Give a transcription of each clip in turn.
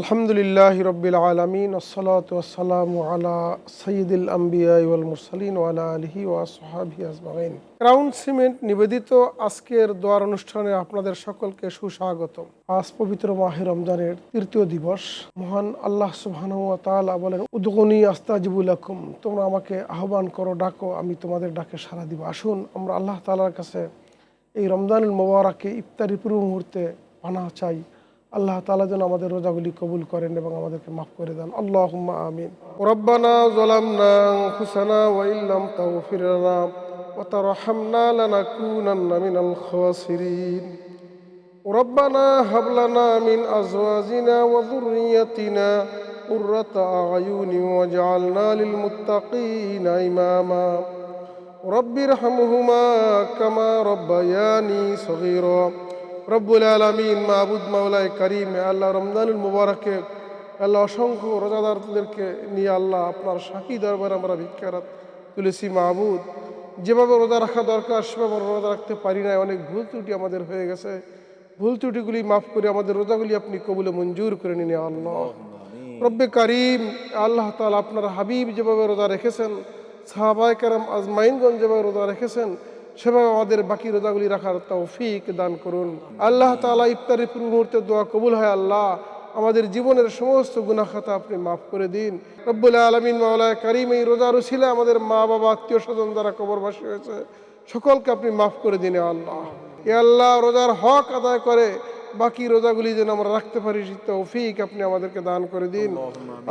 আলহামদুলিল্লাহি রাব্বিল আলামিন ওয়াসসালাতু ওয়াসসালামু আলা সাইয়্যিদিল আমবিয়া ওয়াল মুরসালিন ওয়া আলা আলিহি ওয়া আসহাবিহি আজমাইন। ক্রাউন সিমেন্ট নিবেদিত আজকের দোয়ার অনুষ্ঠানে আপনাদের সকলকে সুস্বাগতম। আজ পবিত্র মাহে রমজানের তৃতীয় দিবস। মহান আল্লাহ সুবহানাহু ওয়া তাআলা বলেন, উদগুনি আস্তাজিবু লাকুম, তোমরা আমাকে আহ্বান করো, ডাকো, আমি তোমাদের ডাকে সাড়া দিব। আসুন আমরা আল্লাহ তাআলার কাছে এই রমজানুল মুবারাকে ইফতারি পূর্ব মুহূর্তে পানাহ চাই। আল্লাহ তাআলা যেন আমাদের রোজাগুলি কবুল করেন এবং আমাদেরকে মাফ করে দেন। আল্লাহুম্মা আমিন। রব্বানা যালামনা আনফুসানা ওয়া ইল্লাম তাগফির লানা ওয়া তারহামনা লানাকুনান্না মিনাল খাসিরিন। রব্বানা হাব লানা মিন আজওয়াজিনা ওয়া যুররিয়্যাতিনা কুররাতা আ'য়ুনি ওয়াজআলনা লিল মুত্তাকিনা ইমামা। রব্বিরহামহুমা কামা রব্বায়ানি সগীরা। রব্বুল আলামিন, মাহবুদ মাওলায় কারিম, আল্লাহ রমজানুল মুবারকে আল্লাহ অসংখ্য রোজাদারদেরকে নিয়ে আল্লাহ আপনার শাহী দরবারে আমরা ভিক্ষারাত তুলেছি। মাহবুদ, যেভাবে রোজা রাখা দরকার সেভাবে রোজা রাখতে পারি না, অনেক ভুল ত্রুটি আমাদের হয়ে গেছে। ভুল ত্রুটিগুলি মাফ করে আমাদের রোজাগুলি আপনি কবুলে মঞ্জুর করে নিন আল্লাহ। রব্বে কারিম, আল্লাহ তাআলা আপনার হাবিব যেভাবে রোজা রেখেছেন, সাহাবায়ে কেরাম আজমাইনগণ যেভাবে রোজা রেখেছেন, সেভাবে আমাদের বাকি রোজাগুলি রাখার তৌফিক দান করুন। আল্লাহ তাআলা ইফতারের পূর্ব মুহূর্তে দোয়া কবুল হয় আল্লাহ, আমাদের জীবনের সমস্ত গুনাহ খাতা আপনি মাফ করে দিন। রব্বুল আলামিন মাওলায়ে কারিম, এই রোজার উসিলায় আমাদের মা বাবা আত্মীয় স্বজন যারা কবরবাসী হয়েছে সকলকে আপনি মাফ করে দিন আল্লাহ। এ আল্লাহ, রোজার হক আদায় করে বাকি রোজাগুলি যেন আমরা রাখতে পারি সেই তৌফিক আপনি আমাদেরকে দান করে দিন।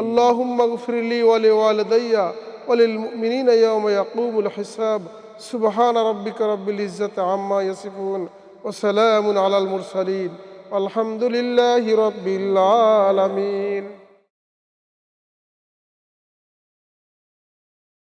আল্লাহুম্মা গফিরলি ওয়া লিওয়ালিদাইয়া ওয়া লিল মুমিনিনা ইয়াওমা ইয়াকুমুল হিসাব। সুবহান রাব্বিকা রাব্বিল ইজ্জাতি আম্মা ইয়াসিফুন ওয়া সালামুন আলাল মুরসালিন আলহামদুলিল্লাহি রাব্বিল আলামিন।